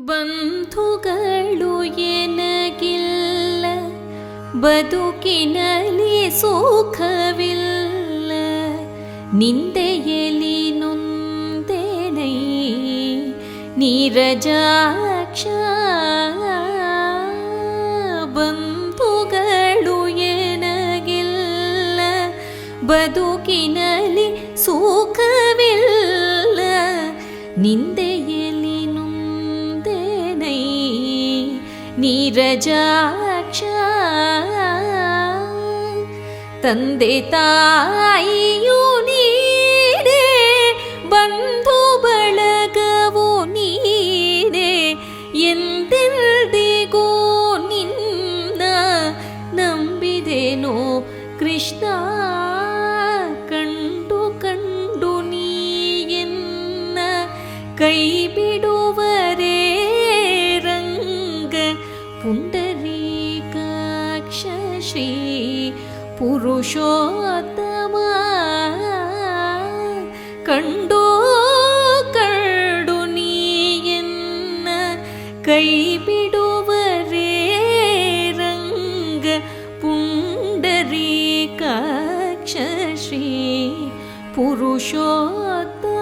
ಬಂಧುಗಳು ಎನಗಿಲ್ಲ, ಬದುಕಿನಲ್ಲಿ ಸುಖವಿಲ್ಲ, ನಿಂದೆಯಲಿ ನೊಂದೆನೈ ನೀರಜಾಕ್ಷ. ಬಂಧುಗಳು ಎನಗಿಲ್ಲ, ಬದುಕಿನಲ್ಲಿ ಸುಖವಿಲ್ಲ, ನಿಂದೆಯಲಿ ನೊಂದೆನೈ ನೀರಜಾಕ್ಷ. ತಂದೆ ತಾಯಿಯು ನೀನೇ, ಬಂಧು ಬಳಗವು ನೀನೇ, ಎಂದೆಂದಿಗೂ ನಿನ್ನ ನಂಬಿದೆನೋ ಕೃಷ್ಣ. ಕಂಡು ಕಂಡು ನೀಯನ್ನ ಕೈ ಬಿಡುವರೇ ರಂಗ, ಪುಂಡರೀಕಾಕ್ಷ ಶ್ರೀ ಪುರುಷೋತ್ತಮ. ಕಂಡು ಕಂಡು ನೀಯನ್ನ ಕೈ ಬಿಡುವರೇ ರಂಗ, ಪುಂಡರೀಕಾಕ್ಷ ಶ್ರೀ ಪುರುಷೋತ್ತಮ.